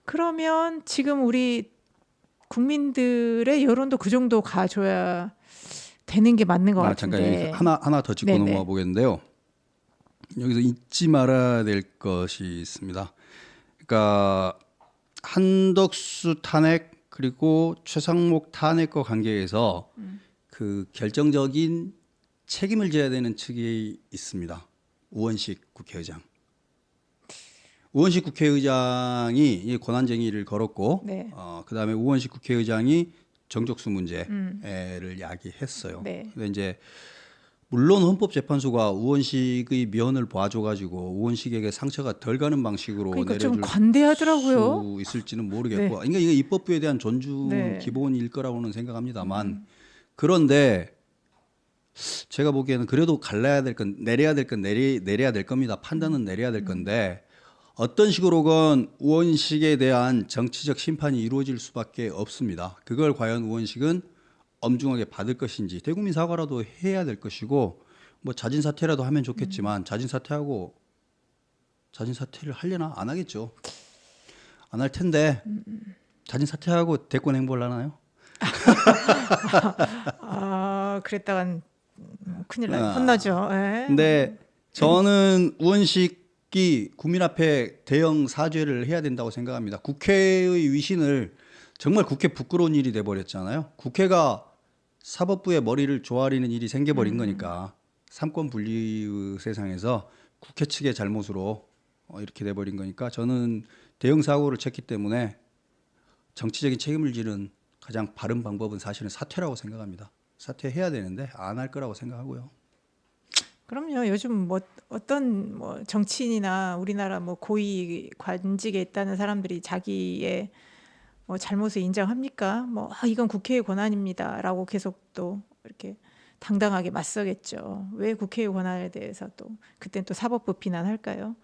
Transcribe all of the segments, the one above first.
그러면 지금 우리 국민들의 여론도 그 정도 가줘야 되는 게 맞는 것 잠깐 여기 같은데. 하나 더 짚고 넘어가 네네. 보겠는데요. 여기서 잊지 말아야 될 것이 있습니다. 그러니까 한덕수 탄핵 그리고 최상목 탄핵과 관계에서 그 결정적인 책임을 져야 되는 측이 있습니다. 우원식 국회의장. 우원식 국회의장이 이 권한쟁의를 걸었고, 네. 그다음에 우원식 국회의장이 정적수 문제를 야기했어요. 네. 근데 이제 물론 헌법재판소가 우원식의 면을 봐줘가지고 우원식에게 상처가 덜 가는 방식으로 그러니까 좀 내려줄 관대하더라고요. 수 있을지는 모르겠고, 네. 그러니까 이게 입법부에 대한 존중은 네. 기본일 거라고는 생각합니다만, 그런데 제가 보기에는 그래도 갈라야 될 건 내려야 될 건 내려야 될 겁니다. 판단은 내려야 될 건데 어떤 식으로건 우원식에 대한 정치적 심판이 이루어질 수밖에 없습니다. 그걸 과연 우원식은 엄중하게 받을 것인지 대국민 사과라도 해야 될 것이고 뭐 자진 사퇴라도 하면 좋겠지만 자진 사퇴를 하려나 안 하겠죠. 안 할 텐데 자진 사퇴하고 대권 행보를 하나요? 그랬다간 큰일 나요. 혼나죠. 예. 근데 저는 우원식이 국민 앞에 대형 사죄를 해야 된다고 생각합니다. 국회의 위신을 정말 국회 부끄러운 일이 돼버렸잖아요. 국회가 사법부의 머리를 조아리는 일이 생겨버린 거니까 삼권 분리의 세상에서 국회 측의 잘못으로 이렇게 돼버린 거니까 저는 대형 사고를 쳤기 때문에 정치적인 책임을 지는 가장 바른 방법은 사실은 사퇴라고 생각합니다. 사퇴해야 되는데 안 할 거라고 생각하고요. 그럼요. 요즘 뭐 어떤 뭐 정치인이나 우리나라 뭐 고위 관직에 있다는 사람들이 자기의 뭐 잘못을 인정합니까? 뭐 이건 국회의 권한입니다라고 계속 또 이렇게 당당하게 맞서겠죠. 왜 국회의 권한에 대해서 또 그땐 또 사법부 비난할까요?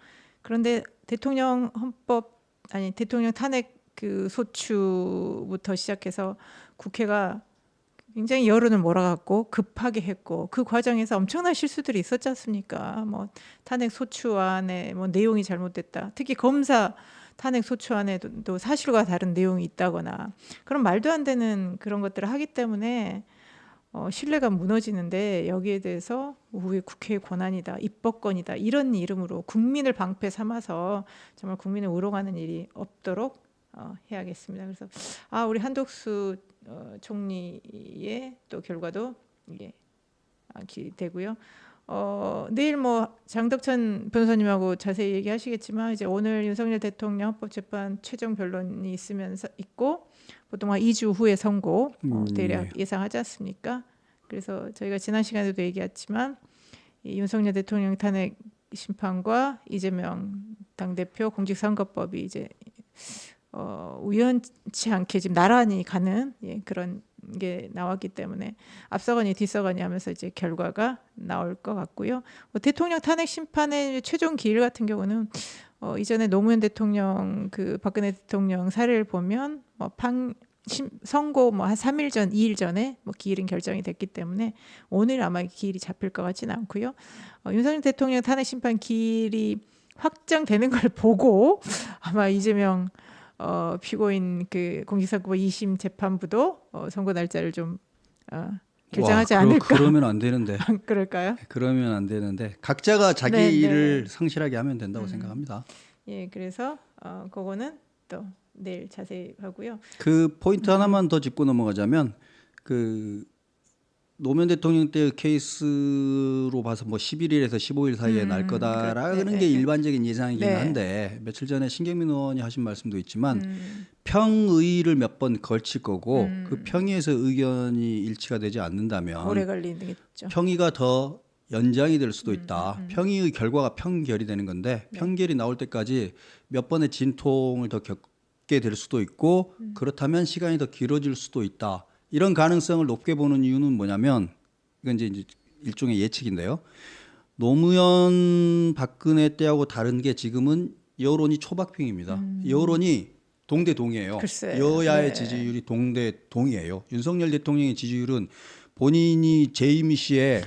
그런데 대통령 탄핵 그 소추부터 시작해서 국회가 굉장히 여론을 몰아갖고 급하게 했고 그 과정에서 엄청난 실수들이 있었지 않습니까? 뭐 탄핵 소추안에 뭐 내용이 잘못됐다. 특히 검사 탄핵 소추안에도 사실과 다른 내용이 있다거나 그런 말도 안 되는 그런 것들을 하기 때문에 신뢰가 무너지는데 여기에 대해서 우리 국회의 권한이다, 입법권이다 이런 이름으로 국민을 방패 삼아서 정말 국민을 우롱하는 일이 없도록 해야겠습니다. 그래서 우리 한덕수 총리의 또 결과도 이게 기대고요. 내일 뭐 장덕천 변호사님하고 자세히 얘기하시겠지만 이제 오늘 윤석열 대통령 헌법재판 최종 변론이 있고 보통 한 2주 후에 선고 대략 예상하지 않습니까? 그래서 저희가 지난 시간에도 얘기했지만 이 윤석열 대통령 탄핵 심판과 이재명 당대표 공직선거법이 이제 우연치 않게 지금 나란히 가는 그런 게 나왔기 때문에 앞서거니 뒤서거니 하면서 이제 결과가 나올 것 같고요. 대통령 탄핵 심판의 최종 기일 같은 경우는 이전에 노무현 대통령 그 박근혜 대통령 사례를 보면 선고 뭐 한 3일 전, 2일 전에 뭐 기일은 결정이 됐기 때문에 오늘 아마 기일이 잡힐 것 같지는 않고요. 윤석열 대통령 탄핵 심판 기일이 확정되는 걸 보고 아마 이재명 피고인 그 공직선거법 2심 재판부도 선고 날짜를 좀 결정하지 않을까? 그러면 안 되는데. 그럴까요? 그러면 안 되는데 각자가 자기 일을 성실하게 하면 된다고 생각합니다. 예, 그래서 그거는 또 내일 자세히 하고요. 그 포인트 하나만 더 짚고 넘어가자면 그 노무현 대통령 때의 케이스로 봐서 뭐 11일에서 15일 사이에 날 거다라는 게 일반적인 예상이긴 한데 며칠 전에 신경민 의원이 하신 말씀도 있지만 평의를 몇 번 걸칠 거고 그 평의에서 의견이 일치가 되지 않는다면 오래 걸리겠죠. 평의가 더 연장이 될 수도 있다. 평의의 결과가 평결이 되는 건데 평결이 나올 때까지 몇 번의 진통을 더 겪게 될 수도 있고 그렇다면 시간이 더 길어질 수도 있다. 이런 가능성을 높게 보는 이유는 뭐냐면 이건 이제 일종의 예측인데요. 노무현 박근혜 때하고 다른 게 지금은 여론이 초박빙입니다. 여론이 동대동이에요. 여야의 지지율이 동대동이에요. 윤석열 대통령의 지지율은 본인이 재임 시에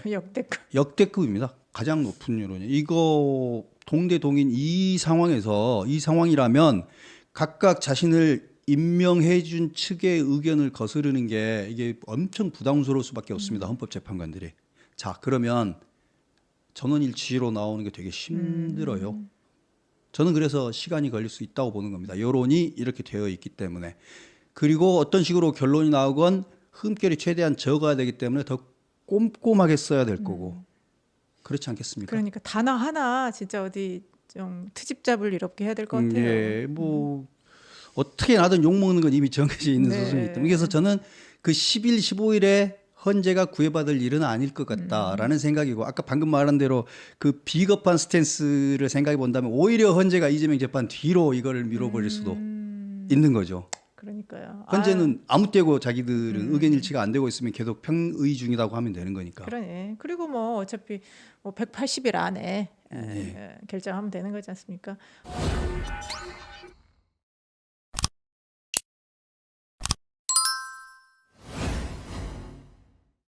역대급입니다. 가장 높은 여론이. 이거 동대동인 이 상황이라면 각각 자신을 임명해 준 측의 의견을 거스르는 게 이게 엄청 부담스러울 수밖에 없습니다. 헌법재판관들이. 자, 그러면 전원일치로 나오는 게 되게 힘들어요. 저는 그래서 시간이 걸릴 수 있다고 보는 겁니다. 여론이 이렇게 되어 있기 때문에. 그리고 어떤 식으로 결론이 나오건 흠결이 최대한 적어야 되기 때문에 더 꼼꼼하게 써야 될 거고. 그렇지 않겠습니까? 그러니까 단어 하나 진짜 어디 좀 트집 잡을 일 없게 해야 될 것 같아요. 예, 뭐 어떻게 나든 욕 먹는 건 이미 정해져 있는 네. 수준이기 때문에 그래서 저는 그 10일, 15일에 헌재가 구애받을 일은 아닐 것 같다라는 생각이고 아까 방금 말한 대로 그 비겁한 스탠스를 생각해 본다면 오히려 헌재가 이재명 재판 뒤로 이거를 밀어버릴 수도 있는 거죠. 그러니까요. 헌재는 아무 때고 자기들은 의견 일치가 안 되고 있으면 계속 평의 중이라고 하면 되는 거니까. 그러네. 그리고 뭐 어차피 뭐 180일 안에 결정하면 되는 거지 않습니까?